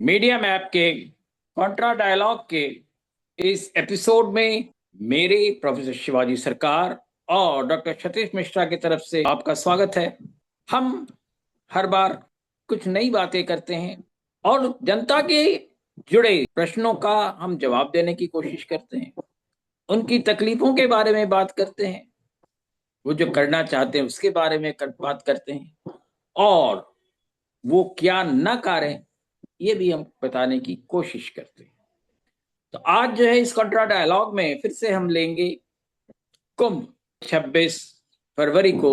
Media map के Contra dialogue के इस एपिसोड में मेरे प्रोफेसर शिवाजी सरकार और डॉक्टर सतीश मिश्रा की तरफ से आपका स्वागत है। हम हर बार कुछ नई बातें करते हैं और जनता के जुड़े प्रश्नों का हम जवाब देने की कोशिश करते हैं, उनकी तकलीफों के बारे में बात करते हैं, वो जो करना चाहते हैं उसके बारे में बात करते हैं और वो क्या न करें ये भी हम बताने की कोशिश करते हैं। तो आज जो है इस कॉन्ट्रा डायलॉग में फिर से हम लेंगे कुंभ। 26 फरवरी को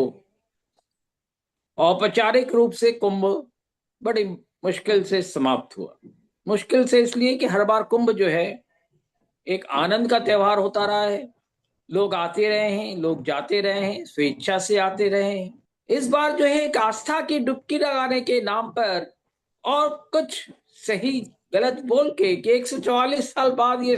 औपचारिक रूप से कुंभ बड़ी मुश्किल से समाप्त हुआ। मुश्किल से इसलिए कि हर बार कुंभ जो है एक आनंद का त्योहार होता रहा है। लोग आते रहे हैं, लोग जाते रहे हैं, स्वेच्छा से आते रहे हैं। इस बार जो है एक आस्था की डुबकी लगाने के नाम पर और कुछ सही गलत बोल के कि 144 साल बाद ये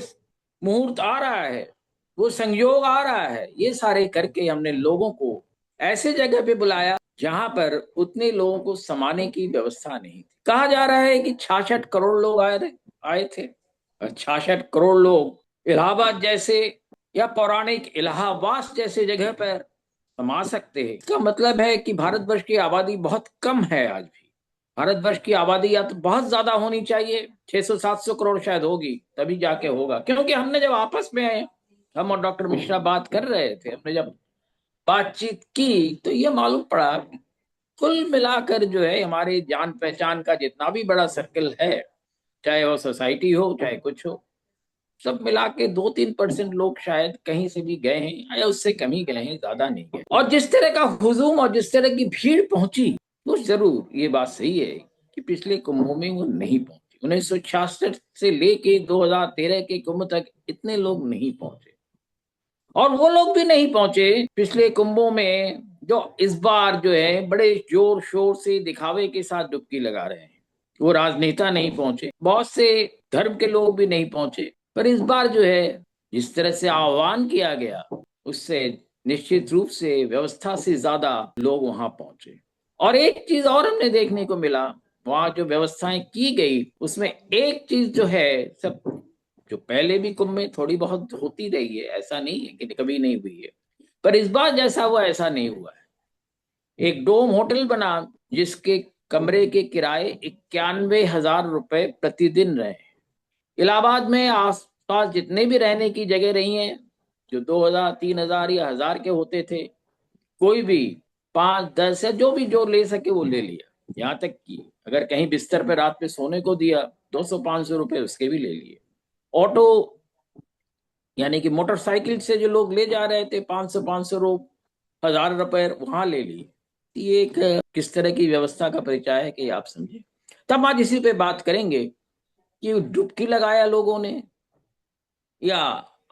मुहूर्त आ रहा है, वो संयोग आ रहा है, ये सारे करके हमने लोगों को ऐसे जगह पे बुलाया जहां पर उतने लोगों को समाने की व्यवस्था नहीं थी। कहा जा रहा है कि 66 करोड़ लोग आए थे और 66 करोड़ लोग इलाहाबाद जैसे या पौराणिक इलाहाबाद जैसे जगह पर समा सकते हैं। इसका मतलब है कि भारतवर्ष की आबादी बहुत कम है आज भी। भारतवर्ष की आबादी या तो बहुत ज्यादा होनी चाहिए, 600-700 करोड़ शायद होगी, तभी जाके होगा। क्योंकि हमने जब आपस में हम और डॉक्टर मिश्रा बात कर रहे थे, हमने जब बातचीत की तो ये मालूम पड़ा कुल मिलाकर जो है हमारे जान पहचान का जितना भी बड़ा सर्कल है, चाहे वो सोसाइटी हो चाहे कुछ हो, सब मिला के 2-3% लोग शायद कहीं से भी गए हैं या उससे कम ही गए हैं, ज्यादा नहीं गए। और जिस तरह का हुजूम और जिस तरह की भीड़ पहुंची, वो जरूर ये बात सही है कि पिछले कुंभों में वो नहीं पहुंची। 1966 से लेके 2013 के कुंभ तक इतने लोग नहीं पहुंचे और वो लोग भी नहीं पहुंचे पिछले कुंभों में जो इस बार जो है बड़े जोर शोर से दिखावे के साथ डुबकी लगा रहे हैं। वो राजनेता नहीं पहुंचे, बहुत से धर्म के लोग भी नहीं पहुंचे, पर इस बार जो है जिस तरह से आह्वान किया गया उससे निश्चित रूप से व्यवस्था से ज्यादा लोग वहां पहुंचे। और एक चीज और हमने देखने को मिला, वहां जो व्यवस्थाएं की गई उसमें एक चीज जो है सब जो पहले भी कुंभ में थोड़ी बहुत होती रही है, ऐसा नहीं है कि कभी नहीं हुई है, पर इस बार जैसा हुआ ऐसा नहीं हुआ है। एक डोम होटल बना जिसके कमरे के किराए 91,000 रुपए प्रतिदिन रहे। इलाहाबाद में आसपास जितने भी रहने की जगह रही हैं, जो 2,000 3,000 या 1,000 के होते थे, कोई भी 5-10 या जो भी जो ले सके वो ले लिया। यहाँ तक कि अगर कहीं बिस्तर पे रात पे सोने को दिया 200-500 रुपए उसके भी ले लिए। ऑटो यानी कि मोटरसाइकिल से जो लोग ले जा रहे थे 500-500 1,000 रुपए वहां ले लिए। ये एक किस तरह की व्यवस्था का परिचय है कि आप समझे। तब आज इसी पे बात करेंगे कि डुबकी लगाया लोगों ने या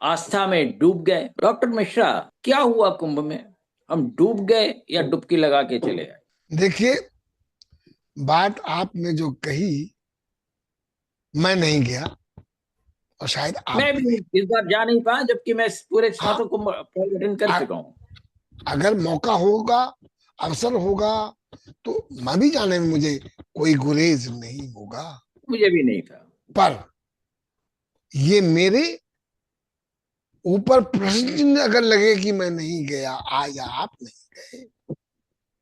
आस्था में डूब गए। डॉक्टर मिश्रा, क्या हुआ कुंभ में? हम डूब गए या डुबकी लगा के चले आए? देखिए, बात आपने जो कही, मैं नहीं गया और शायद आप मैं भी भी नहीं। इस बार जा नहीं पाया, जबकि मैं पूरे हाँ, 7 कुंभ पर्यटन कर आ, चुका हूँ। अगर मौका होगा, अवसर होगा, तो मैं भी जाने में मुझे कोई गुरेज नहीं होगा। मुझे भी नहीं था। पर ये मेरे ऊपर प्रश्न चिन्ह अगर लगे कि मैं नहीं गया या आप नहीं गए,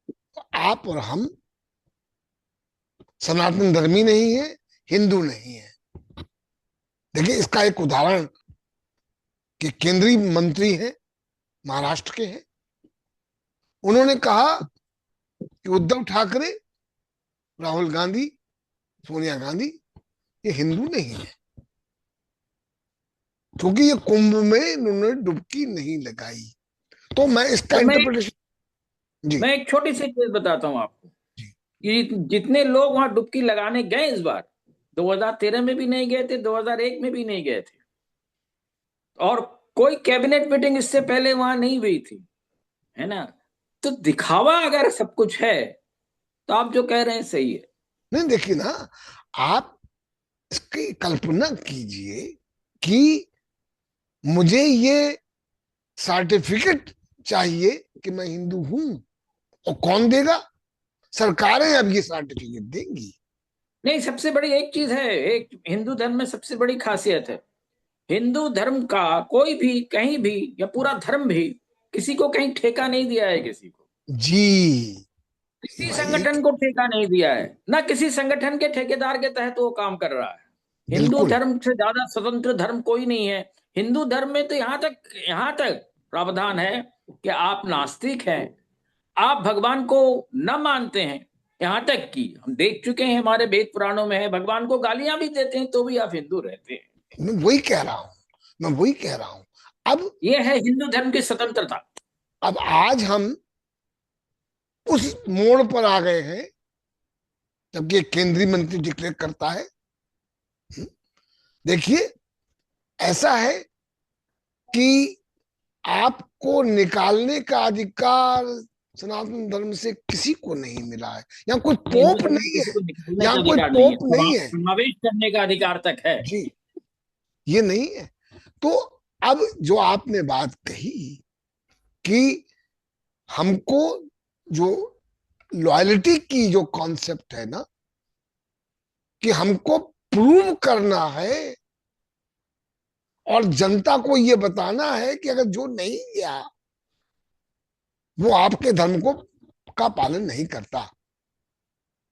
तो आप और हम सनातन धर्मी नहीं है, हिंदू नहीं है। देखिए, इसका एक उदाहरण कि केंद्रीय मंत्री है, महाराष्ट्र के हैं, उन्होंने कहा कि उद्धव ठाकरे, राहुल गांधी, सोनिया गांधी ये हिंदू नहीं है, क्योंकि ये कुंभ में इन्होंने डुबकी नहीं लगाई। तो मैं इसका तो इंटरप्रिटेशन। जी। मैं एक छोटी सी चीज बताता हूँ आपको जी। कि जितने लोग वहां डुबकी लगाने गए इस बार, 2013 में भी नहीं गए थे, 2001 में भी नहीं गए थे, और कोई कैबिनेट मीटिंग इससे पहले वहां नहीं हुई थी, है ना? तो दिखावा अगर सब कुछ है तो आप जो कह रहे हैं सही है। नहीं, देखिए ना, आप इसकी कल्पना कीजिए कि मुझे ये सर्टिफिकेट चाहिए कि मैं हिंदू हूं, और कौन देगा? सरकारें अब ये सर्टिफिकेट देंगी। नहीं, सबसे बड़ी एक चीज है, एक हिंदू धर्म में सबसे बड़ी खासियत है, हिंदू धर्म का कोई भी कहीं भी, या पूरा धर्म भी, किसी को कहीं ठेका नहीं दिया है किसी को। जी। किसी वही। संगठन को ठेका नहीं दिया है, ना किसी संगठन के ठेकेदार के तहत वो काम कर रहा है। हिंदू बिल्कुल। धर्म से ज्यादा स्वतंत्र धर्म कोई नहीं है। हिंदू धर्म में तो यहाँ तक प्रावधान है कि आप नास्तिक हैं, आप भगवान को न मानते हैं, यहाँ तक कि हम देख चुके हैं, हमारे वेद पुराणों में है, भगवान को गालियां भी देते हैं तो भी आप हिंदू रहते हैं। मैं वही कह रहा हूं, मैं वही कह रहा हूं। अब ये है हिंदू धर्म की स्वतंत्रता। अब आज हम उस मोड़ पर आ गए हैं, जबकि एक केंद्रीय मंत्री डिक्लेयर करता है। देखिए, ऐसा है कि आपको निकालने का अधिकार सनातन धर्म से किसी को नहीं मिला है। यहाँ कोई हिंदू पोप धर्म में नहीं किसी है, को निकलने का यहाँ कोई अधिकार नहीं है, पोप नहीं है। समावेश करने का अधिकार तक है। जी, ये नहीं है। तो अब जो आपने बात कही कि हमको जो लॉयल्टी की जो कॉन्सेप्ट है ना, कि हमको प्रूव करना है और जनता को ये बताना है कि अगर जो नहीं गया वो आपके धर्म को का पालन नहीं करता।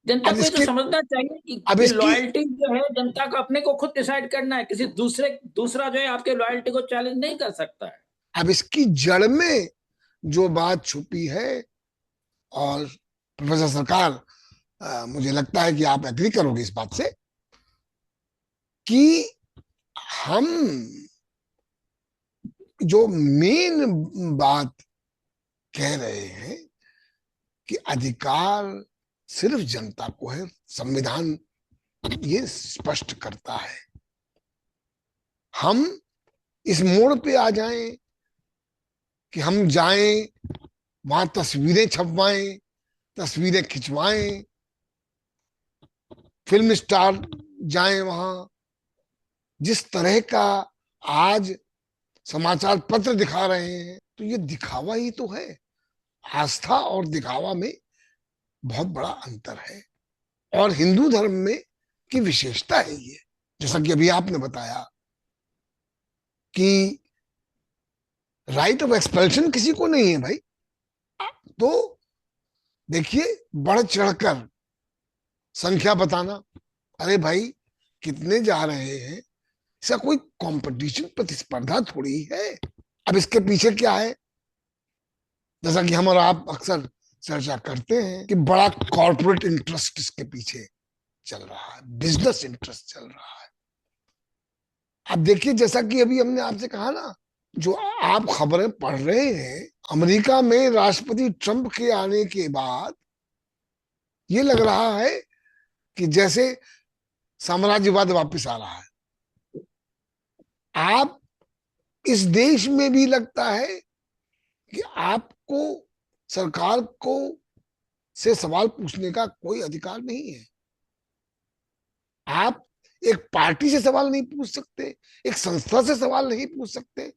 जनता अब को ये तो इसकी समझना चाहिए कि अब ये इसकी लॉयल्टी जो है जनता को अपने को खुद डिसाइड करना है, किसी दूसरा जो है आपके लॉयल्टी को चैलेंज नहीं कर सकता है। अब इसकी जड़ में जो बात छुपी है, और प्रोफेसर सरकार, मुझे लगता है कि आप एग्री करोगे इस बात से, कि हम जो मेन बात कह रहे हैं कि अधिकार सिर्फ जनता को है, संविधान ये स्पष्ट करता है। हम इस मोड़ पे आ जाएं कि हम जाएं वहां तस्वीरें छपवाएं, तस्वीरें खिंचवाएं, फिल्म स्टार जाएं वहां, जिस तरह का आज समाचार पत्र दिखा रहे हैं, तो ये दिखावा ही तो है। आस्था और दिखावा में बहुत बड़ा अंतर है, और हिंदू धर्म में की विशेषता है ये। जैसा कि अभी आपने बताया कि राइट ऑफ एक्सप्रेशन किसी को नहीं है भाई। तो देखिए, बढ़ चढ़कर संख्या बताना, अरे भाई कितने जा रहे हैं, इसका कोई कंपटीशन प्रतिस्पर्धा थोड़ी है। अब इसके पीछे क्या है, जैसा कि हम और आप अक्सर चर्चा करते हैं कि बड़ा कॉर्पोरेट इंटरेस्ट इसके पीछे चल रहा है, बिजनेस इंटरेस्ट चल रहा है। अब देखिए, जैसा कि अभी हमने आपसे कहा ना, जो आप खबरें पढ़ रहे हैं, अमेरिका में राष्ट्रपति ट्रंप के आने के बाद ये लग रहा है कि जैसे साम्राज्यवाद वापस आ रहा है। आप इस देश में भी लगता है कि आपको सरकार को से सवाल पूछने का कोई अधिकार नहीं है। आप एक पार्टी से सवाल नहीं पूछ सकते, एक संस्था से सवाल नहीं पूछ सकते,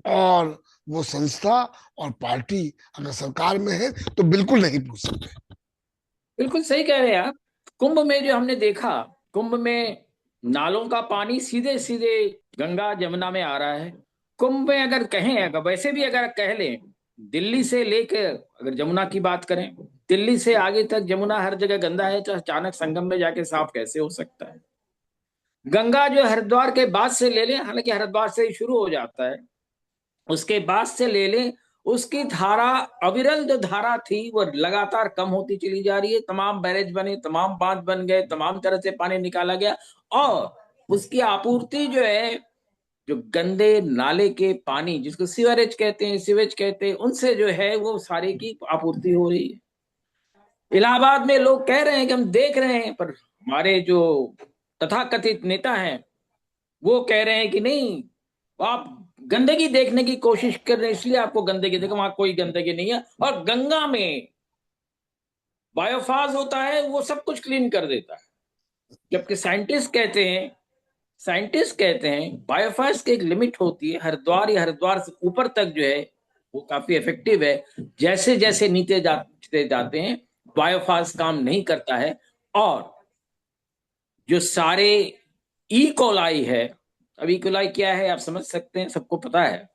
और वो संस्था और पार्टी अगर सरकार में है तो बिल्कुल नहीं पूछ सकते। बिल्कुल सही कह रहे हैं आप। कुंभ में जो हमने देखा, कुंभ में नालों का पानी सीधे सीधे गंगा जमुना में आ रहा है। कुंभ में अगर कहें, अगर वैसे भी अगर कह लें, दिल्ली से लेकर अगर जमुना की बात करें, दिल्ली से आगे तक जमुना हर जगह गंदा है, तो अचानक संगम में जाके साफ कैसे हो सकता है? गंगा जो हरिद्वार के बाद से ले लें, हालांकि हरिद्वार से ही शुरू हो जाता है, उसके बाद से ले लें, उसकी धारा, अविरल जो धारा थी वो लगातार कम होती चली जा रही है। तमाम बैरेज बने, तमाम बांध बन गए, तमाम तरह से पानी निकाला गया, और उसकी आपूर्ति जो है, जो गंदे नाले के पानी जिसको सीवरेज कहते हैं, सीवेज कहते हैं, उनसे जो है वो सारे की आपूर्ति हो रही है। इलाहाबाद में लोग कह रहे हैं कि हम देख रहे हैं, पर हमारे जो तथाकथित नेता हैं वो कह रहे हैं कि नहीं, आप गंदगी देखने की कोशिश कर रहे हैं, इसलिए आपको गंदगी देखो, वहां कोई गंदगी नहीं है। और गंगा में बायोफाज होता है, वो सब कुछ क्लीन कर देता है। जबकि साइंटिस्ट कहते हैं बायोफाज की एक लिमिट होती है, हरिद्वार या हरिद्वार से ऊपर तक जो है वो काफी इफेक्टिव है। जैसे जैसे नीचे जाते जाते हैं, बायोफाज काम नहीं करता है। और जो सारे ई कोलाई है, अब ई कोलाई क्या है आप समझ सकते हैं, सबको पता है।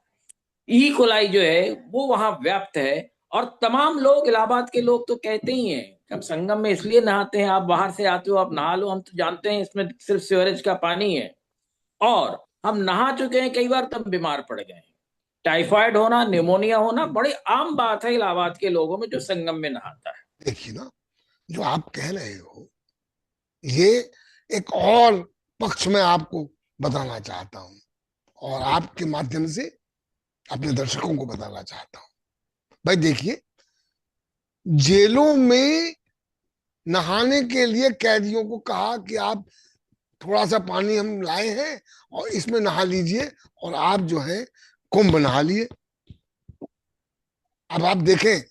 ई कोलाई जो है वो वहां व्याप्त है। और तमाम लोग, इलाहाबाद के लोग तो कहते ही हैं कि हम संगम में इसलिए नहाते हैं, आप बाहर से आते हो आप नहा लो, हम तो जानते हैं इसमें सिर्फ सीवरेज का पानी है। और हम नहा चुके हैं कई बार, तब बीमार पड़ गए हैं। टाइफाइड होना, निमोनिया होना बड़ी आम बात है इलाहाबाद के लोगों में जो संगम में नहाता है। देखिए ना, जो आप कह रहे हो, ये एक और पक्ष में आपको बताना चाहता हूं, और आपके माध्यम से अपने दर्शकों को बताना चाहता हूं। भाई देखिए, जेलों में नहाने के लिए कैदियों को कहा कि आप थोड़ा सा पानी हम लाए हैं और इसमें नहा लीजिए, और आप जो है कुंभ नहा लिए। अब आप देखें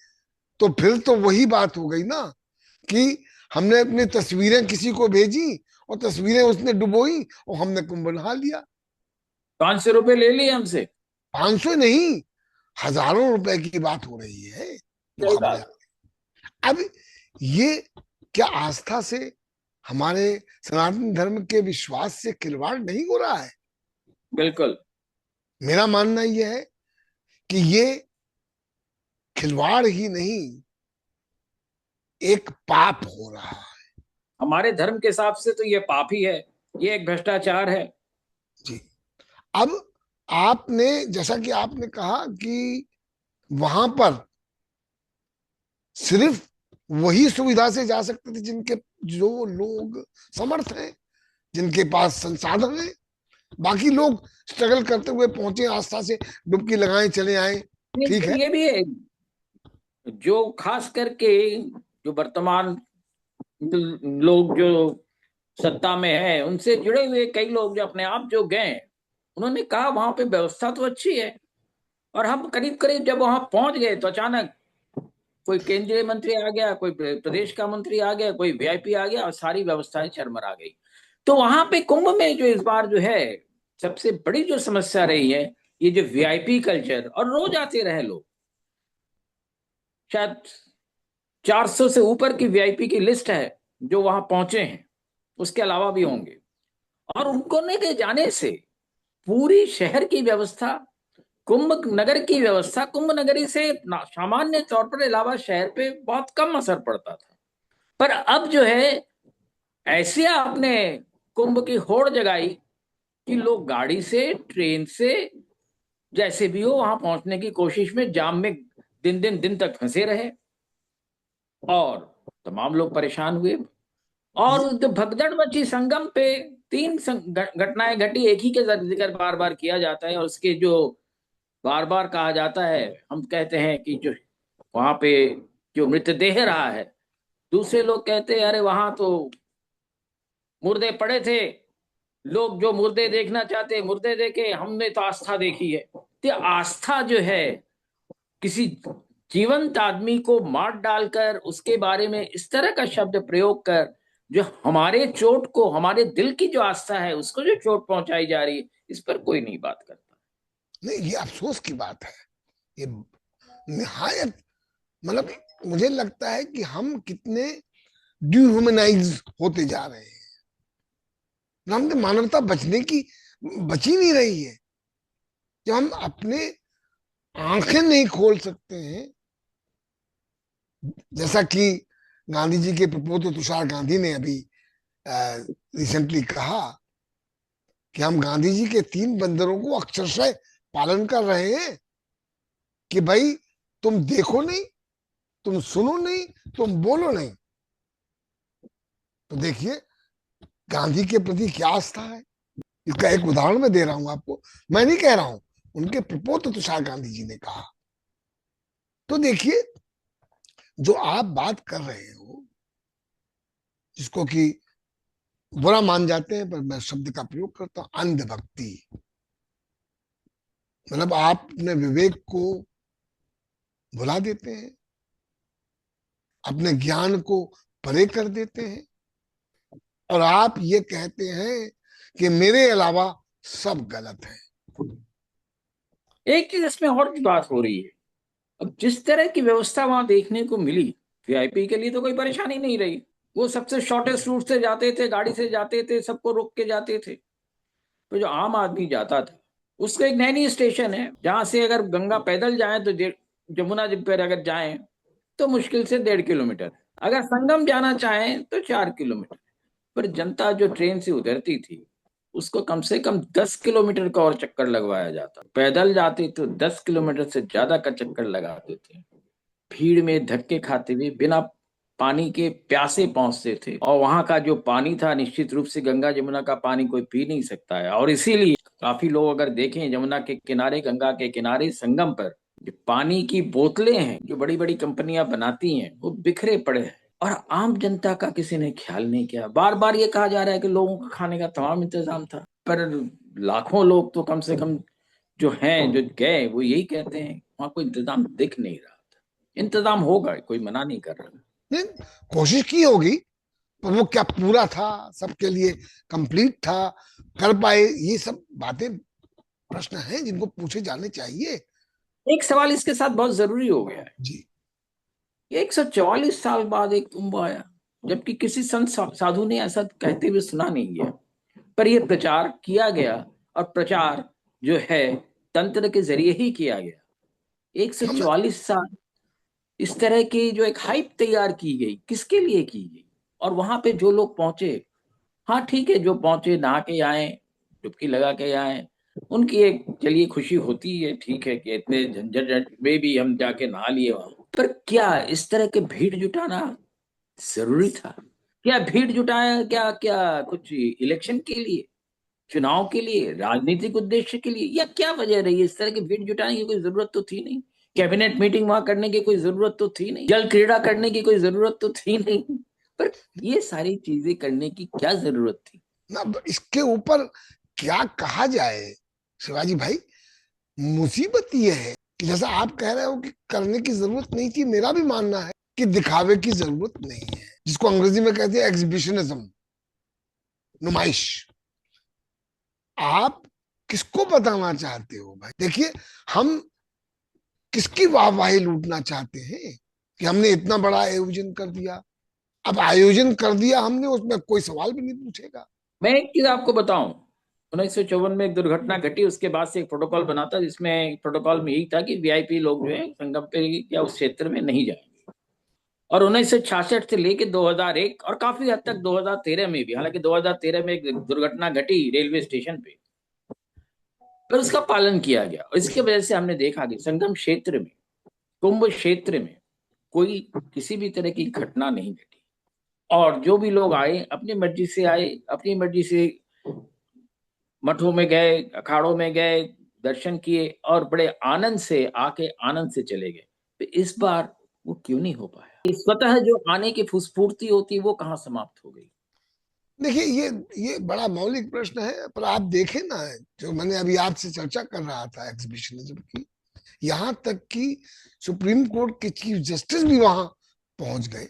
तो फिर तो वही बात हो गई ना, कि हमने अपनी तस्वीरें किसी को भेजी और तस्वीरें उसने डुबोई और हमने कुंभ नहा लिया। 500 रुपये ले लिए हमसे। 500 नहीं, हजारों रुपए की बात हो रही है जो सही खबरें। बात। अब ये क्या आस्था से, हमारे सनातन धर्म के विश्वास से खिलवाड़ नहीं हो रहा है? बिल्कुल। मेरा मानना यह है कि ये खिलवाड़ ही नहीं, एक पाप हो रहा है। हमारे धर्म के हिसाब से तो ये पाप ही है, ये एक भ्रष्टाचार है। जी। अब आपने, जैसा कि आपने कहा कि वहां पर सिर्फ वही सुविधा से जा सकते थे जिनके, जो लोग समर्थ हैं, जिनके पास संसाधन है। बाकी लोग स्ट्रगल करते हुए पहुंचे, आस्था से डुबकी लगाए चले आए, ठीक है। ये भी है, जो खास करके जो वर्तमान लोग जो सत्ता में है, उनसे जुड़े हुए कई लोग जो अपने आप जो गए, उन्होंने कहा वहां पे व्यवस्था तो अच्छी है। और हम करीब करीब जब वहां पहुंच गए तो अचानक कोई केंद्रीय मंत्री आ गया, कोई प्रदेश का मंत्री आ गया, कोई वीआईपी आ गया और सारी व्यवस्थाएं चरमरा गई। तो वहां पे कुंभ में जो इस बार जो है सबसे बड़ी जो समस्या रही है, ये जो वीआईपी कल्चर, और रोज आते रहे लोग, शायद 400 से ऊपर की वीआईपी की लिस्ट है जो वहां पहुंचे हैं, उसके अलावा भी होंगे। और उनको ने के जाने से पूरी शहर की व्यवस्था, कुंभ नगर की व्यवस्था, कुंभ नगरी से सामान्य तौर पर इलाहाबाद शहर पे बहुत कम असर पड़ता था। पर अब जो है ऐसे आपने कुंभ की होड़ जगाई कि लोग गाड़ी से, ट्रेन से, जैसे भी हो वहां पहुंचने की कोशिश में जाम में दिन दिन दिन तक फंसे रहे, और तमाम लोग परेशान हुए। ये और जो भगदड़ मची संगम पे, तीन घटनाएं घटी, एक ही के जिक्र बार बार किया जाता है, और उसके जो बार बार कहा जाता है, हम कहते हैं कि जो वहां पे जो मृतदेह रहा है, दूसरे लोग कहते हैं अरे वहां तो मुर्दे पड़े थे, लोग जो मुर्दे देखना चाहते मुर्दे देखे, हमने तो आस्था देखी है। तो आस्था जो है, किसी जीवंत आदमी को मार डालकर उसके बारे में इस तरह का शब्द प्रयोग कर, जो हमारे चोट को, हमारे दिल की जो आस्था है उसको जो चोट पहुंचाई जा रही है, इस पर कोई नहीं बात करता। नहीं, ये अफसोस की बात है। ये निहायत, मतलब मुझे लगता है कि हम कितने डिह्यूमनाइज होते जा रहे हैं। हम तो मानवता बचने की, बची नहीं रही है। जब हम अपने आंखें नहीं खोल सकते हैं, जैसा कि गांधी जी के प्रपोज तुषार गांधी ने अभी रिसेंटली कहा कि हम गांधी जी के 3 बंदरों को अक्षरशः पालन कर रहे हैं, कि भाई तुम देखो नहीं, तुम सुनो नहीं, तुम बोलो नहीं। तो देखिए गांधी के प्रति क्या आस्था है। इसका एक उदाहरण मैं दे रहा हूं आपको, मैं नहीं कह रहा हूं, उनके प्रपोज तुषार गांधी जी ने कहा। तो देखिए, जो आप बात कर रहे हो, जिसको कि बुरा मान जाते हैं, पर मैं शब्द का प्रयोग करता हूं, अंधभक्ति। मतलब आप अपने विवेक को भुला देते हैं, अपने ज्ञान को परे कर देते हैं, और आप ये कहते हैं कि मेरे अलावा सब गलत है। एक चीज इसमें और भी बात हो रही है, अब जिस तरह की व्यवस्था वहां देखने को मिली, वीआईपी के लिए तो कोई परेशानी नहीं रही। वो सबसे शॉर्टेस्ट रूट से जाते थे, गाड़ी से जाते थे, सबको रोक के जाते थे। तो जो आम आदमी जाता था, उसका एक नैनी स्टेशन है जहां से अगर गंगा पैदल जाए तो जमुना जी पर अगर जाएं तो मुश्किल से 1.5 किलोमीटर, अगर संगम जाना चाहें तो 4 किलोमीटर। पर जनता जो ट्रेन से उतरती थी उसको कम से कम 10 किलोमीटर का और चक्कर लगवाया जाता। पैदल जाते तो 10 किलोमीटर से ज्यादा का चक्कर लगाते थे, भीड़ में धक्के खाते हुए बिना पानी के प्यासे पहुंचते थे। और वहां का जो पानी था, निश्चित रूप से गंगा जमुना का पानी कोई पी नहीं सकता है, और इसीलिए काफी लोग अगर देखें जमुना के किनारे, गंगा के किनारे संगम पर जो पानी की बोतलें हैं जो बड़ी बड़ी कंपनियां बनाती हैं वो बिखरे पड़े हैं, और आम जनता का किसी ने ख्याल नहीं किया। बार बार ये कहा जा रहा है कि लोगों का खाने का तमाम इंतजाम था, पर लाखों लोग तो कम से कम जो हैं, जो गए, वो यही कहते हैं वहां कोई इंतजाम दिख नहीं रहा था। इंतजाम होगा, कोई मना नहीं कर रहा। नहीं, कोशिश की होगी, पर वो क्या पूरा था, सबके लिए कंप्लीट था, कर पाए? ये सब बातें, प्रश्न हैं जिनको पूछे जाने चाहिए। एक सवाल इसके साथ बहुत जरूरी हो गया है। जी। 144 साल बाद एक कुंभ आया, जबकि किसी संत साधु ने ऐसा कहते हुए सुना नहीं गया, पर यह प्रचार किया गया, और प्रचार जो है तंत्र के जरिए ही किया गया। हम 144 साल इस तरह की जो एक हाइप तैयार की गई, किसके लिए की गई? और वहां पे जो लोग पहुंचे, हाँ ठीक है, जो पहुंचे नहा के आए, डुबकी लगा के आए, उनकी एक चलिए खुशी होती है, ठीक है कि इतने झंझट में भी हम जाके नहा लिए वहां। पर क्या इस तरह के भीड़ जुटाना जरूरी था? क्या भीड़ जुटाया, क्या क्या कुछ इलेक्शन के लिए, चुनाव के लिए, राजनीतिक उद्देश्य के लिए, या क्या वजह रही? इस तरह की भीड़ जुटाने की कोई जरूरत तो थी नहीं। कैबिनेट मीटिंग वहां करने की कोई जरूरत तो थी नहीं, जल क्रीड़ा करने की कोई जरूरत तो थी नहीं। पर ये सारी चीजें करने की क्या जरूरत थी? ना, इसके ऊपर क्या कहा जाए शिवाजी भाई। मुसीबत ये है कि जैसा आप कह रहे हो कि करने की जरूरत नहीं थी, मेरा भी मानना है कि दिखावे की जरूरत नहीं है, जिसको अंग्रेजी में कहते हैं एग्जीबिशनिज्म, नुमाइश। आप किसको बताना चाहते हो भाई? देखिए, हम किसकी वाहवाही लूटना चाहते हैं कि हमने इतना बड़ा आयोजन कर दिया? अब आयोजन कर दिया हमने, उसमें कोई सवाल भी नहीं पूछेगा। मैं एक चीज आपको बताऊं, 1954 में एक दुर्घटना घटी, उसके बाद से एक प्रोटोकॉल बना था, जिसमें प्रोटोकॉल में यही था कि वीआईपी लोग जो है संगम पे या उस क्षेत्र में नहीं जाएंगे। और 1966 से लेके 2001 और काफी हद तक 2013 में भी, हालांकि 2013 में एक दुर्घटना घटी रेलवे स्टेशन पे, पर उसका पालन किया गया, और इसकी वजह से हमने देखा कि संगम क्षेत्र में, कुंभ क्षेत्र में कोई किसी भी तरह की घटना नहीं घटी। और जो भी लोग आए अपनी मर्जी से आए, अपनी मर्जी से मठों में गए, अखाड़ों में गए, दर्शन किए, और बड़े आनंद से आके आनंद से चले गए। तो इस बार वो क्यों नहीं हो पाया? स्वतः जो आने की फुसफूर्ती होती वो कहाँ समाप्त हो गई? देखिए, ये बड़ा मौलिक प्रश्न है, पर आप देखें ना, जो मैंने अभी आपसे चर्चा कर रहा था एग्जीबिशनिज्म की, यहां तक कि सुप्रीम कोर्ट के चीफ जस्टिस भी वहां पहुंच गए।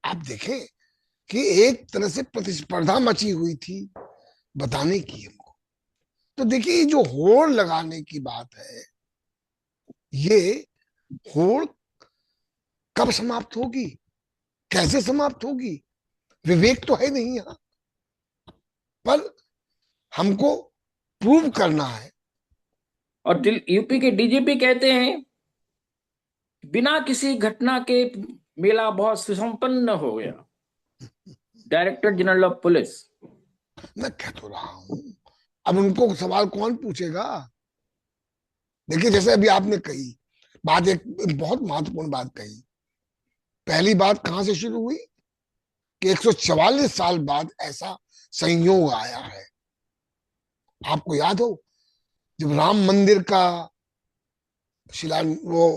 आप देखें कि एक तरह से प्रतिस्पर्धा मची हुई थी बताने की हमको। तो देखिए, ये जो होड़ लगाने की बात है, ये होड़ कब समाप्त होगी, कैसे समाप्त होगी? विवेक तो है नहीं यहाँ, पर हमको प्रूव करना है। और यूपी के डीजीपी कहते हैं बिना किसी घटना के मेला बहुत सुसंपन्न हो गया। Director general of police. मैं कह तो रहा हूं, अब उनको सवाल कौन पूछेगा? देखिए, जैसे अभी आपने कही बात, एक बहुत महत्वपूर्ण बात कही। पहली बात कहां से शुरू हुई कि 144 साल बाद ऐसा संयोग आया है। आपको याद हो, जब राम मंदिर का शिला वो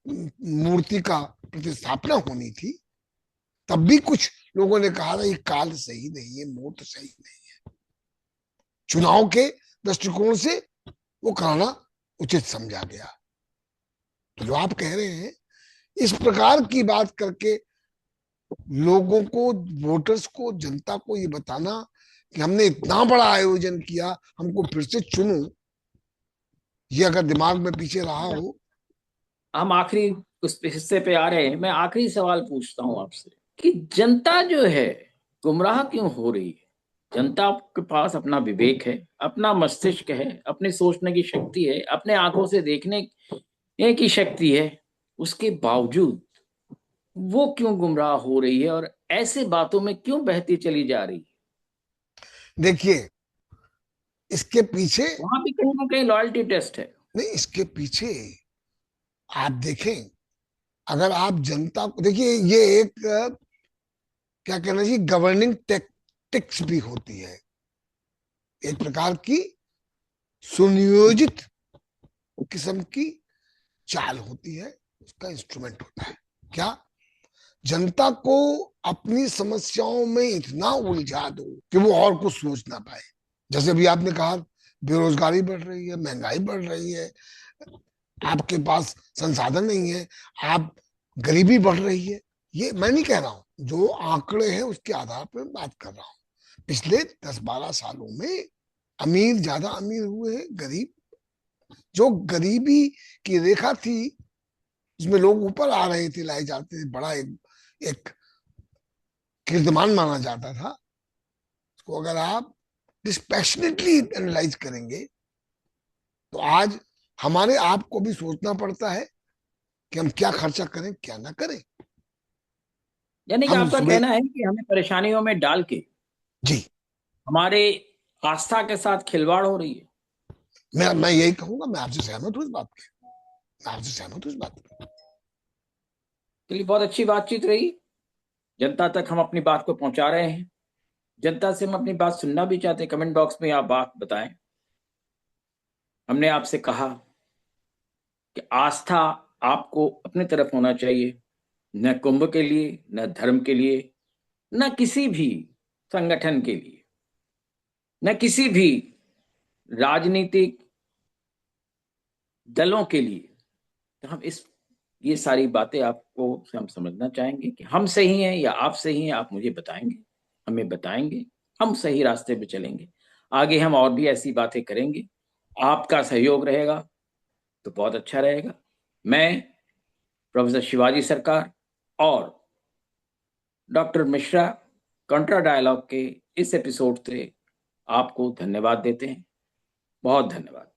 मूर्ति का प्रतिस्थापना होनी थी, तब भी कुछ लोगों ने कहा था ये काल सही नहीं है, मुहूर्त सही नहीं है, चुनाव के दृष्टिकोण से वो कराना उचित समझा गया। तो जो आप कह रहे हैं, इस प्रकार की बात करके लोगों को, वोटर्स को, जनता को ये बताना कि हमने इतना बड़ा आयोजन किया, हमको फिर से चुनो, ये अगर दिमाग में पीछे रहा हो। हम आखिरी उस हिस्से पे आ रहे हैं, मैं आखिरी सवाल पूछता हूं आपसे। कि जनता जो है गुमराह क्यों हो रही है। जनता के पास अपना विवेक है, अपना मस्तिष्क है, अपने सोचने की शक्ति है, अपने आंखों से देखने की शक्ति है। उसके बावजूद वो क्यों गुमराह हो रही है और ऐसे बातों में क्यों बहती चली जा रही है। देखिए, इसके पीछे, वहां भी कहीं ना कहीं लॉयल्टी टेस्ट है। नहीं, इसके पीछे आप देखें, अगर आप जनता को देखिए, ये एक क्या कहना चाहिए, गवर्निंग टेक्टिक्स भी होती है, एक प्रकार की सुनियोजित किस्म की चाल होती है, उसका इंस्ट्रूमेंट होता है। क्या? जनता को अपनी समस्याओं में इतना उलझा दो कि वो और कुछ सोच ना पाए। जैसे अभी आपने कहा, बेरोजगारी बढ़ रही है, महंगाई बढ़ रही है, आपके पास संसाधन नहीं है, आप, गरीबी बढ़ रही है। ये मैं नहीं कह रहा हूं, जो आंकड़े हैं उसके आधार पर बात कर रहा हूं। पिछले 10-12 सालों में अमीर ज्यादा अमीर हुए हैं, गरीब, जो गरीबी की रेखा थी जिसमें लोग ऊपर आ रहे थे, लाए जाते थे, बड़ा एक कीर्तिमान माना जाता था, उसको अगर आप डिस्पैशनेटली एनालाइज करेंगे तो आज हमारे आप को भी सोचना पड़ता है कि हम क्या खर्चा करें, क्या ना करें। यानी कि हम आपका सुबह, कहना है कि हमें परेशानियों में डाल के जी, हमारे आस्था के साथ खिलवाड़ हो रही है। मैं यही कहूंगा, मैं आपसे सहमत हूं इस बात के, मैं आपसे सहमत हूं इस बात पे। चलिए, बहुत अच्छी बातचीत रही। जनता तक हम अपनी बात को पहुंचा रहे हैं। जनता से हम अपनी बात सुनना भी चाहते हैं। कमेंट बॉक्स में आप बात बताएं। हमने आपसे कहा कि आस्था आपको अपनी तरफ होना चाहिए, न कुंभ के लिए, न धर्म के लिए, न किसी भी संगठन के लिए, न किसी भी राजनीतिक दलों के लिए। तो हम इस ये सारी बातें आपको से हम समझना चाहेंगे कि हम सही हैं या आप सही हैं। आप मुझे बताएंगे, हमें बताएंगे, हम सही रास्ते पे चलेंगे। आगे हम और भी ऐसी बातें करेंगे। आपका सहयोग रहेगा तो बहुत अच्छा रहेगा। मैं, प्रोफेसर शिवाजी सरकार और डॉक्टर मिश्रा, कंट्रा डायलॉग के इस एपिसोड से आपको धन्यवाद देते हैं। बहुत धन्यवाद।